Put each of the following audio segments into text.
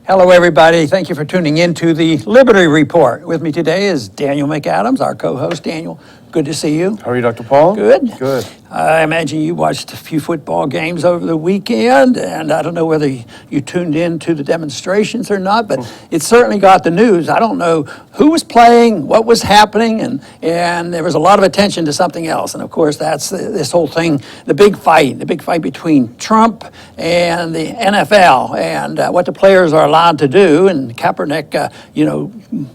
Hello, everybody. Thank you for tuning in to the Liberty Report. With me today is Daniel McAdams, our co-host. Daniel, good to see you. How are you, Dr. Paul? Good. Good. I imagine you watched a few football games over the weekend, and I don't know whether you tuned in to the demonstrations or not, but it certainly got the news. I don't know who was playing, what was happening, and there was a lot of attention to something else. And of course, that's this whole thing, the big fight between Trump and the NFL, and what the players are allowed to do. And Kaepernick,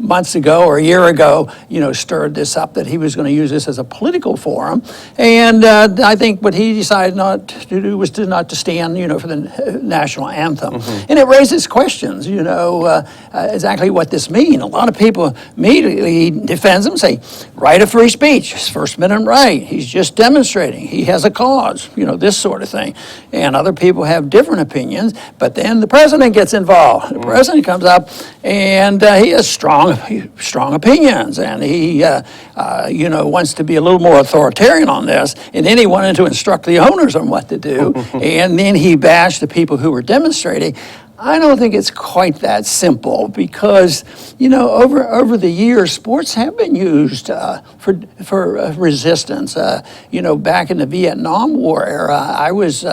months ago or a year ago, stirred this up that he was going to use this as a political forum. And I think what he decided not to do was not to stand, for the national anthem. Mm-hmm. And it raises questions, exactly what this means. A lot of people immediately defends him, say, right of free speech, his First Amendment right. He's just demonstrating. He has a cause, this sort of thing. And other people have different opinions. But then the president gets involved. The president comes up and he has strong opinions. And he, wants to be a little more authoritarian on this. And then he wanted to instruct the owners on what to do. And then he bashed the people who were demonstrating. I don't think it's quite that simple because, over the years, sports have been used for resistance. Back in the Vietnam War era, I was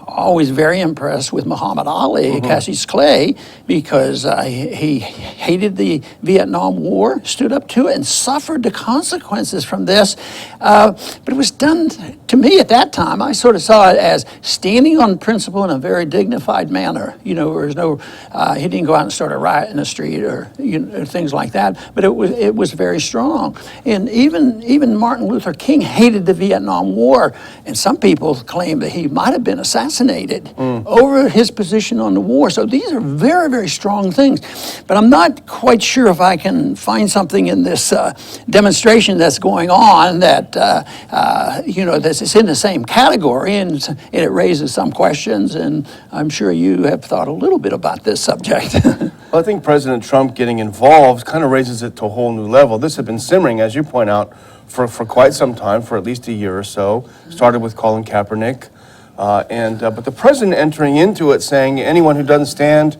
always very impressed with Muhammad Ali, Cassius Clay, because he hated the Vietnam War, stood up to it, and suffered the consequences from this. But it was done, to me at that time, I sort of saw it as standing on principle in a very dignified manner. There was no, he didn't go out and start a riot in the street or things like that, but it was very strong. And even Martin Luther King hated the Vietnam War, and some people claim that he might have been assassinated over his position on the war. So these are very, very strong things. But I'm not quite sure if I can find something in this demonstration that's going on that, that's in the same category, and it raises some questions, and I'm sure you have thought a little bit about this subject. Well, I think President Trump getting involved kind of raises it to a whole new level. This had been simmering, as you point out, for quite some time, for at least a year or so. Started with Colin Kaepernick. But the president entering into it saying anyone who doesn't stand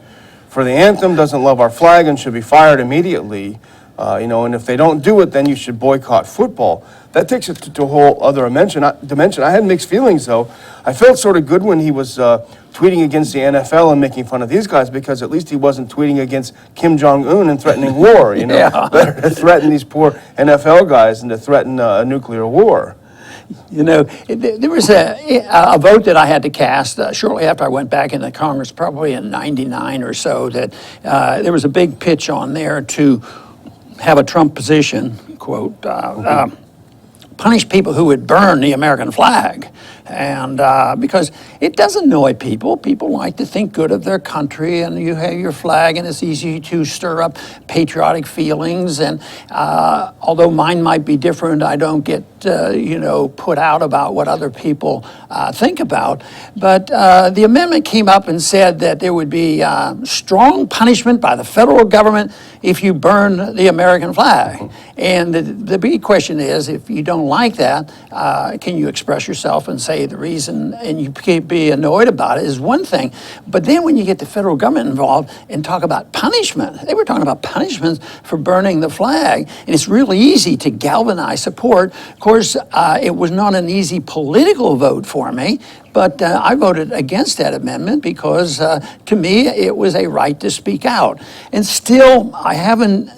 for the anthem doesn't love our flag and should be fired immediately, and if they don't do it, then you should boycott football. That takes it to a whole other dimension. I had mixed feelings, though. I felt sort of good when he was tweeting against the NFL and making fun of these guys, because at least he wasn't tweeting against Kim Jong-un and threatening war. Yeah. Better to threaten these poor NFL guys than to threaten a nuclear war. There was a vote that I had to cast shortly after I went back into Congress, probably in '99 or so, that there was a big pitch on there to have a Trump position, quote, punish people who would burn the American flag. And because it does annoy people. People like to think good of their country, and you have your flag, and it's easy to stir up patriotic feelings. And although mine might be different, I don't get, put out about what other people think about. But the amendment came up and said that there would be strong punishment by the federal government if you burn the American flag. And the big question is, if you don't like that, can you express yourself and say the reason, and you can't be annoyed about it, is one thing. But then when you get the federal government involved and talk about punishment, they were talking about punishments for burning the flag, and it's really easy to galvanize support. Of course, it was not an easy political vote for me, but I voted against that amendment because, to me, it was a right to speak out. And still, I haven't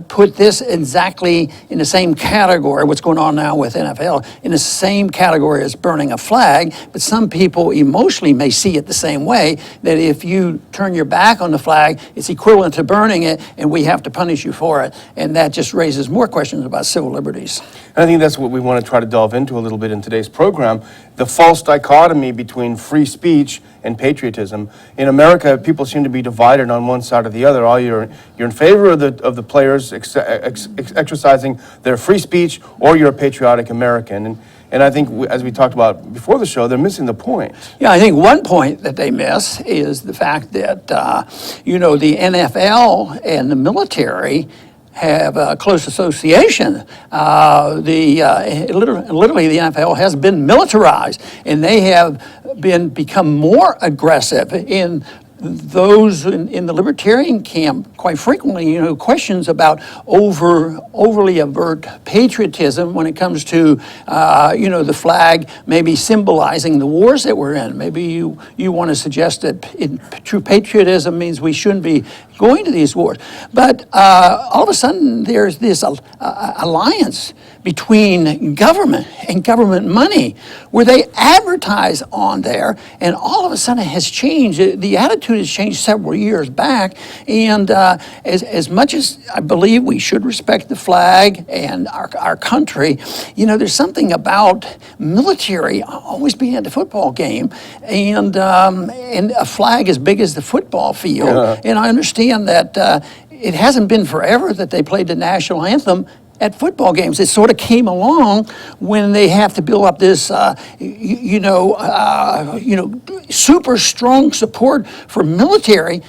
put this exactly in the same category, what's going on now with NFL, in the same category as burning a flag, but some people emotionally may see it the same way, that if you turn your back on the flag, it's equivalent to burning it, and we have to punish you for it. And that just raises more questions about civil liberties. And I think that's what we want to try to delve into a little bit in today's program, the false dichotomy between free speech and patriotism. In America, people seem to be divided on one side or the other. You're in favor of the players exercising their free speech, or you're a patriotic American. And I think, as we talked about before the show, they're missing the point. Yeah, I think one point that they miss is the fact that, the NFL and the military have a close association. Literally, the NFL has been militarized, and they have become more aggressive in those in the libertarian camp quite frequently, questions about overly overt patriotism when it comes to, the flag maybe symbolizing the wars that we're in. Maybe you want to suggest that true patriotism means we shouldn't be going to these wars. But all of a sudden, there's this alliance between government and government money where they advertise on there, and all of a sudden it has changed. The attitude has changed several years back, and as much as I believe we should respect the flag and our country, there's something about military always being at the football game, and a flag as big as the football field. Yeah. And I understand that it hasn't been forever that they played the national anthem at football games. It sort of came along when they have to build up this, super strong support for military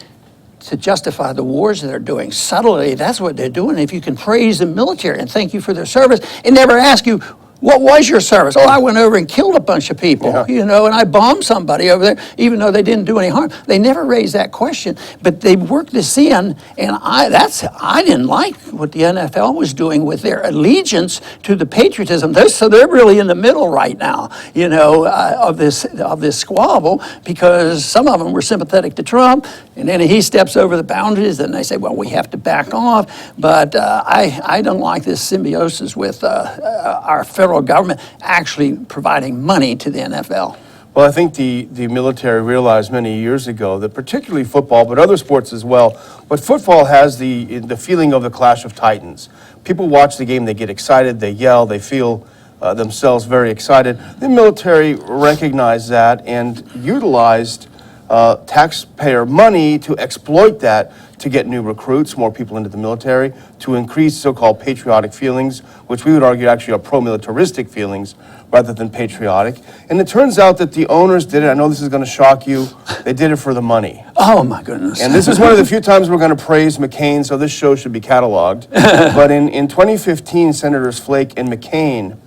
to justify the wars that they're doing. Subtly, that's what they're doing. If you can praise the military and thank you for their service and never ask you, what was your service? Oh, I went over and killed a bunch of people, and I bombed somebody over there, even though they didn't do any harm. They never raised that question, but they worked this in, and I didn't like what the NFL was doing with their allegiance to the patriotism. So they're really in the middle right now, of this squabble, because some of them were sympathetic to Trump, and then he steps over the boundaries, and they say, well, we have to back off. But I don't like this symbiosis with our federal government actually providing money to the NFL. Well, I think the military realized many years ago that particularly football, but other sports as well, but football has the feeling of the clash of titans. People watch the game, they get excited, they yell, they feel themselves very excited. The military recognized that and utilized taxpayer money to exploit that to get new recruits, more people into the military, to increase so-called patriotic feelings, which we would argue actually are pro-militaristic feelings rather than patriotic. And it turns out that the owners did it. I know this is going to shock you. They did it for the money. Oh, my goodness. And this is one of the few times we're going to praise McCain, so this show should be cataloged. But in 2015, Senators Flake and McCain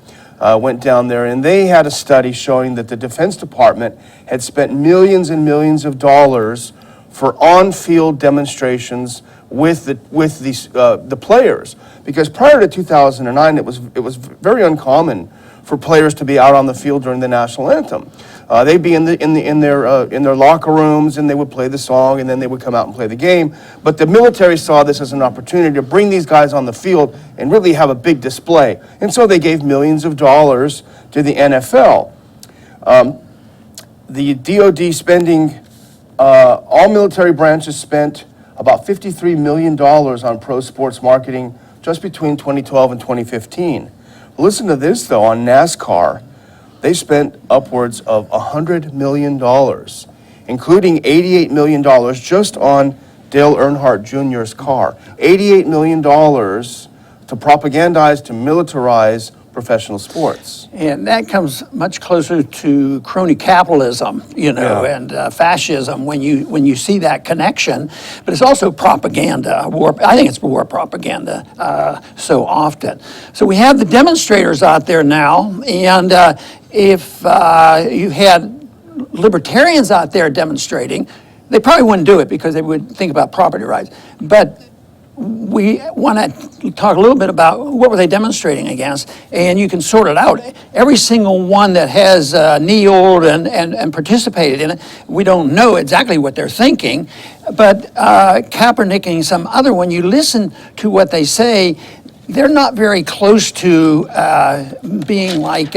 went down there, and they had a study showing that the Defense Department had spent millions and millions of dollars for on-field demonstrations with the players, because prior to 2009, it was very uncommon for players to be out on the field during the national anthem. They'd be in their locker rooms, and they would play the song, and then they would come out and play the game. But the military saw this as an opportunity to bring these guys on the field and really have a big display, and so they gave millions of dollars to the NFL. The DoD spending. All military branches spent about $53 million on pro sports marketing just between 2012 and 2015. Well, listen to this, though. On NASCAR, they spent upwards of $100 million, including $88 million just on Dale Earnhardt Jr.'s car. $88 million to propagandize, to militarize professional sports. And that comes much closer to crony capitalism, and fascism when you see that connection. But it's also propaganda. I think it's war propaganda so often. So we have the demonstrators out there now, and if you had libertarians out there demonstrating, they probably wouldn't do it because they would think about property rights. But we want to talk a little bit about what were they demonstrating against, and you can sort it out. Every single one that has kneeled and participated in it, we don't know exactly what they're thinking, but Kaepernick and some other, when you listen to what they say, they're not very close to being like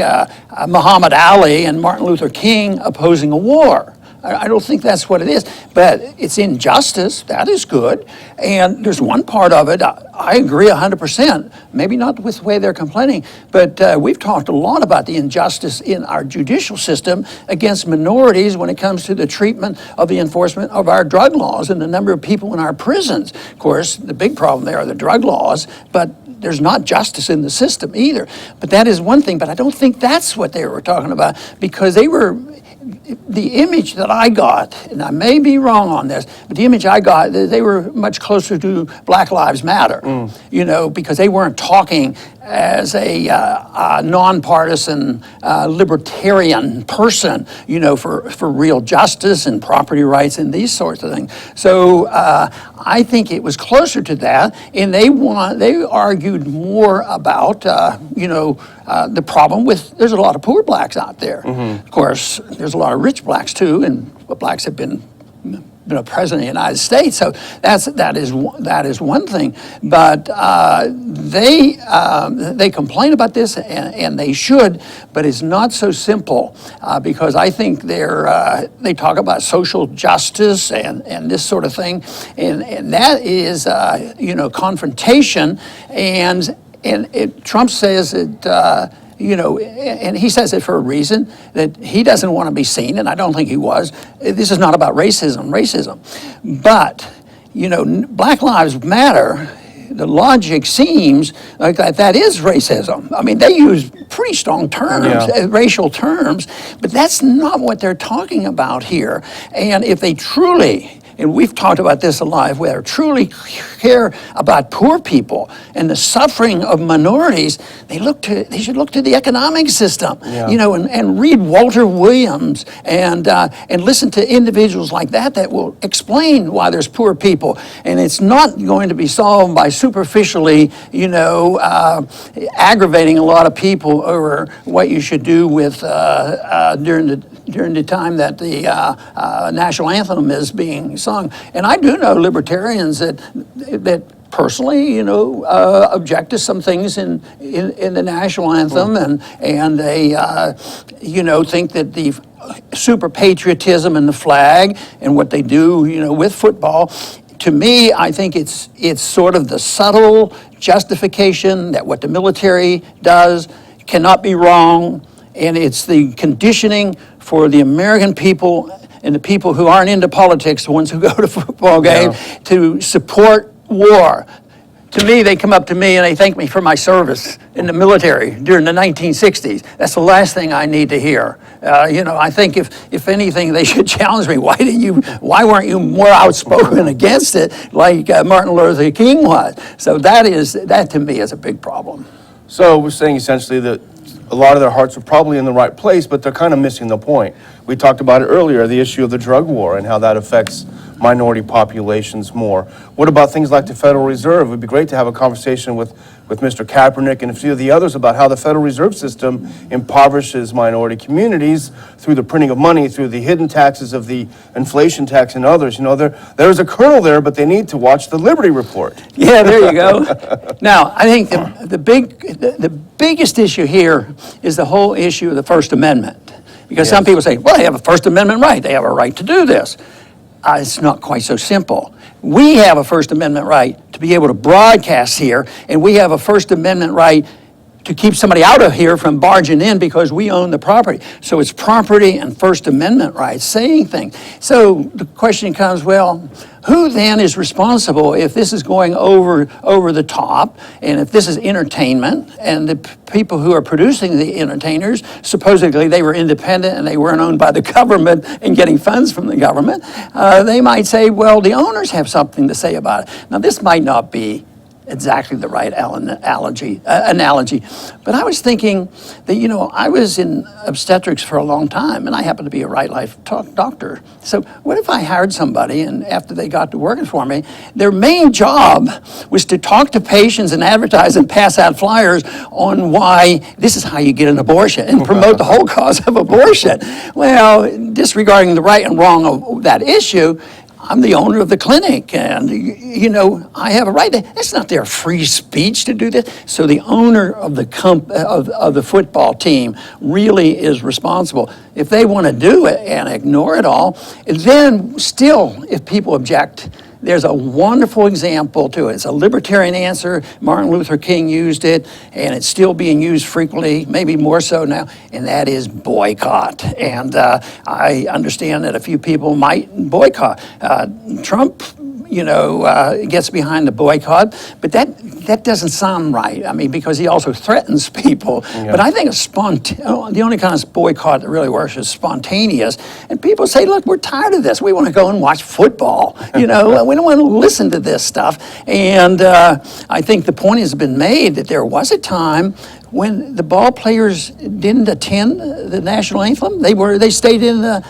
Muhammad Ali and Martin Luther King opposing a war. I don't think that's what it is, but it's injustice. That is good. And there's one part of it, I agree 100%, maybe not with the way they're complaining, but we've talked a lot about the injustice in our judicial system against minorities when it comes to the treatment of the enforcement of our drug laws and the number of people in our prisons. Of course, the big problem there are the drug laws, but there's not justice in the system either. But that is one thing, but I don't think that's what they were talking about, because the image that I got, and I may be wrong on this, but the image I got, they were much closer to Black Lives Matter, because they weren't talking nonpartisan libertarian person, for real justice and property rights and these sorts of things. So I think it was closer to that, and they argued more about the problem with there's a lot of poor blacks out there. Of course, there's a lot of rich blacks too, and blacks have been a president of the United States, so that is one thing. But they complain about this, and they should, but it's not so simple because I think they talk about social justice and this sort of thing, and that is confrontation, and Trump says that. And he says it for a reason, that he doesn't want to be seen, and I don't think he was. This is not about racism. But, Black Lives Matter, the logic seems like that is racism. I mean, they use pretty strong terms, racial terms, but that's not what they're talking about here. And if they truly, and we've talked about this a lot, if they truly care about poor people and the suffering of minorities, they should look to the economic system, and read Walter Williams and listen to individuals like that will explain why there's poor people. And it's not going to be solved by superficially, aggravating a lot of people over what you should do with during the time that the national anthem is being sung. And I do know libertarians that personally, object to some things in the national anthem, and they, think that the super patriotism and the flag and what they do, with football. To me, I think it's sort of the subtle justification that what the military does cannot be wrong, and it's the conditioning for the American people and the people who aren't into politics, the ones who go to football games, to support war. To me, they come up to me and they thank me for my service in the military during the 1960s. That's the last thing I need to hear. I think if anything, they should challenge me. Why weren't you more outspoken against it, like Martin Luther King was? So that to me is a big problem. So we're saying essentially that a lot of their hearts are probably in the right place, but they're kind of missing the point. We talked about it earlier, the issue of the drug war and how that affects minority populations more. What about things like the Federal Reserve? It would be great to have a conversation with Mr. Kaepernick and a few of the others about how the Federal Reserve System impoverishes minority communities through the printing of money, through the hidden taxes of the inflation tax and others. There's a kernel there, but they need to watch the Liberty Report. Yeah, there you go. Now, I think the biggest issue here is the whole issue of the First Amendment. Because some people say, well, they have a First Amendment right. They have a right to do this. It's not quite so simple. We have a First Amendment right to be able to broadcast here, and we have a First Amendment right to keep somebody out of here from barging in because we own the property. So it's property and First Amendment rights saying things. So the question comes, well, who then is responsible if this is going over the top, and if this is entertainment, and the people who are producing the entertainers, supposedly they were independent and they weren't owned by the government and getting funds from the government, they might say, well, the owners have something to say about it. Now, this might not be exactly the right analogy, but I was thinking that, I was in obstetrics for a long time, and I happen to be a Right Life doctor. So what if I hired somebody, and after they got to working for me, their main job was to talk to patients and advertise and pass out flyers on why this is how you get an abortion and promote the whole cause of abortion. Well, disregarding the right and wrong of that issue, I'm the owner of the clinic, and I have a right. That's not their free speech to do this. So the owner of the football team really is responsible. If they want to do it and ignore it all, then still, if people object, there's a wonderful example to it. It's a libertarian answer. Martin Luther King used it, and it's still being used frequently, maybe more so now, and that is boycott. And I understand that a few people might boycott. Trump, gets behind the boycott. But that doesn't sound right. I mean, because he also threatens people. Yeah. But I think the only kind of boycott that really works is spontaneous. And people say, look, we're tired of this. We want to go and watch football. We don't want to listen to this stuff. And I think the point has been made that there was a time when the ball players didn't attend the national anthem. They stayed in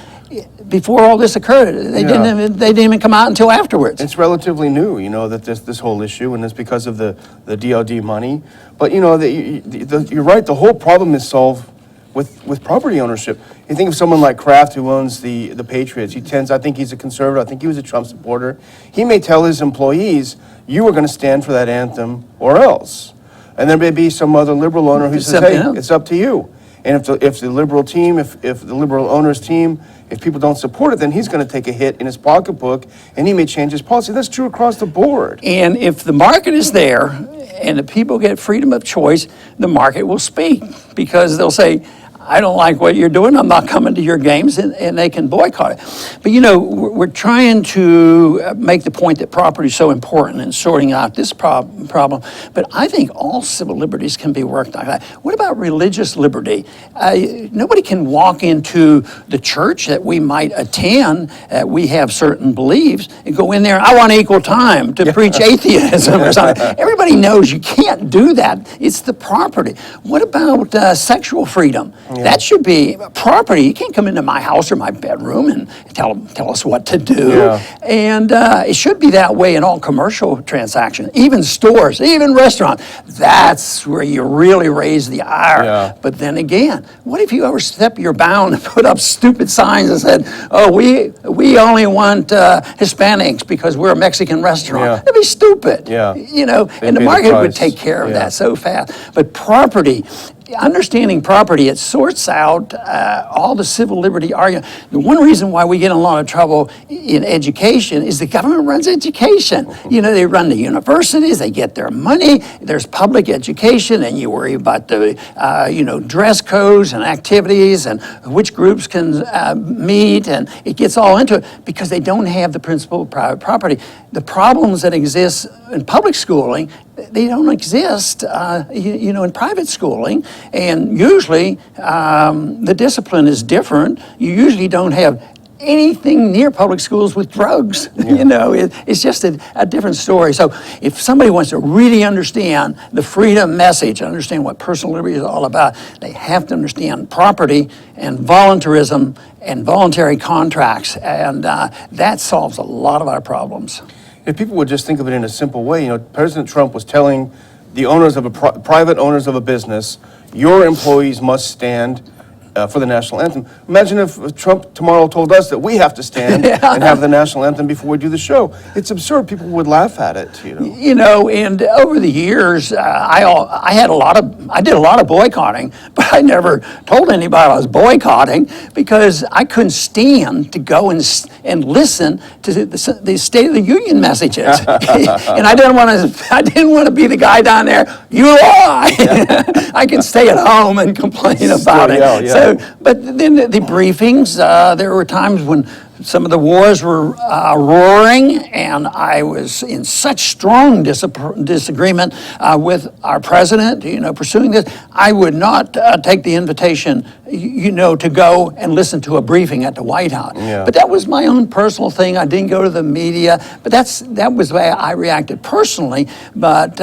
before all this occurred. They didn't even come out until afterwards. It's relatively new, that this whole issue, and it's because of the DoD money. But you're right. The whole problem is solved with property ownership. You think of someone like Kraft, who owns the Patriots. I think he's a conservative. I think he was a Trump supporter. He may tell his employees, "You are going to stand for that anthem, or else." And there may be some other liberal owner who says, "Hey, it's up to you." And if the liberal team, if the liberal owner's team, if people don't support it, then he's going to take a hit in his pocketbook, and he may change his policy. That's true across the board. And if the market is there, and the people get freedom of choice, the market will speak, because they'll say, I don't like what you're doing, I'm not coming to your games, and they can boycott it. But we're trying to make the point that property is so important in sorting out this problem, but I think all civil liberties can be worked out. What about religious liberty? Nobody can walk into the church that we might attend, we have certain beliefs, and go in there, I want equal time to preach atheism or something. Everybody knows you can't do that. It's the property. What about sexual freedom? Yeah. That should be property. You can't come into my house or my bedroom and tell us what to do. Yeah. And it should be that way in all commercial transactions, even stores, even restaurants. That's where you really raise the ire. Yeah. But then again, what if you overstep your bound and put up stupid signs and said, "Oh, we only want Hispanics because we're a Mexican restaurant"? Yeah. That'd be stupid. Yeah. And the market would take care of that so fast. But property. Understanding property, it sorts out all the civil liberty argument. The one reason why we get in a lot of trouble in education is the government runs education. They run the universities, they get their money, there's public education, and you worry about the, dress codes and activities and which groups can meet, and it gets all into it because they don't have the principle of private property. The problems that exist in public schooling, they don't exist, in private schooling. And usually, the discipline is different. You usually don't have anything near public schools with drugs. Yeah. It's just a different story. So if somebody wants to really understand the freedom message, understand what personal liberty is all about, they have to understand property and voluntarism and voluntary contracts. And that solves a lot of our problems. If people would just think of it in a simple way, President Trump was telling the owners of private owners of a business, your employees must stand for the national anthem. Imagine if Trump tomorrow told us that we have to stand and have the national anthem before we do the show. It's absurd. People would laugh at it. And over the years, I did a lot of boycotting, but I never told anybody I was boycotting because I couldn't stand to go and listen to the State of the Union messages, and I didn't want to be the guy down there. You lie. I can stay at home and complain about it. Yeah. But then the briefings, there were times when some of the wars were roaring, and I was in such strong disagreement with our president, pursuing this. I would not take the invitation, to go and listen to a briefing at the White House. Yeah. But that was my own personal thing. I didn't go to the media, but that was the way I reacted personally. But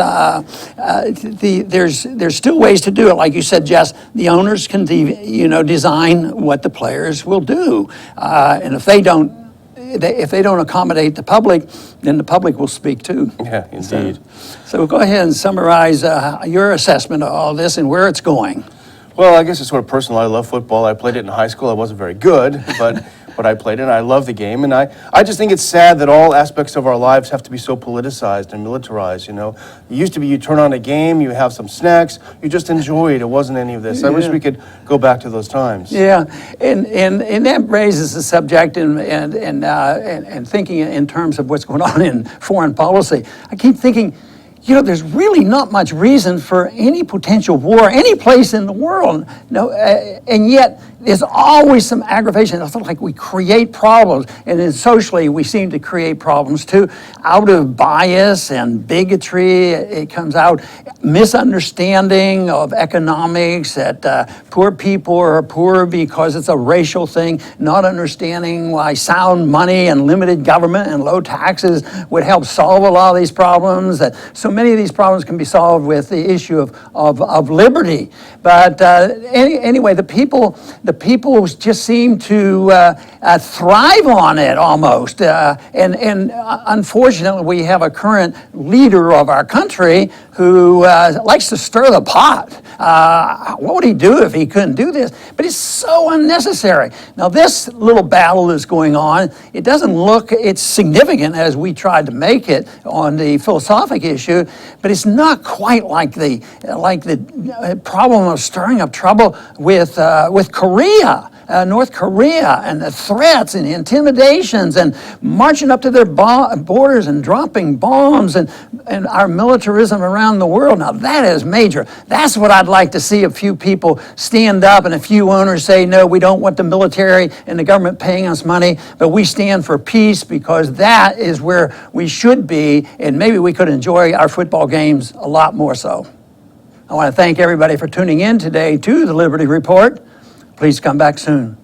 there's still ways to do it. Like you said, Jess, the owners can design what the players will do, and if they don't accommodate the public, then the public will speak too. Yeah, indeed. So go ahead and summarize your assessment of all this and where it's going. Well, I guess it's sort of personal. I love football. I played it in high school. I wasn't very good, but I played it, and I love the game. And I just think it's sad that all aspects of our lives have to be so politicized and militarized, It used to be you turn on a game, you have some snacks, you just enjoy it. It wasn't any of this. I wish we could go back to those times. Yeah, and that raises the subject and thinking in terms of what's going on in foreign policy. I keep thinking, there's really not much reason for any potential war any place in the world. No, and yet there's always some aggravation. It's like we create problems, and then socially we seem to create problems too, out of bias and bigotry. It comes out misunderstanding of economics, that poor people are poor because it's a racial thing, not understanding why sound money and limited government and low taxes would help solve a lot of these problems. That so many of these problems can be solved with the issue of liberty. But anyway, the people just seem to thrive on it almost. And unfortunately, we have a current leader of our country who likes to stir the pot. What would he do if he couldn't do this? But it's so unnecessary. Now, this little battle that's going on, it doesn't look, it's significant as we tried to make it on the philosophic issue, but it's not quite like the problem of stirring up trouble with Korea. North Korea, and the threats and intimidations and marching up to their borders and dropping bombs and our militarism around the world. Now that is major. That's what I'd like to see a few people stand up and a few owners say, no, we don't want the military and the government paying us money, but we stand for peace because that is where we should be, and maybe we could enjoy our football games a lot more so. I want to thank everybody for tuning in today to the Liberty Report. Please come back soon.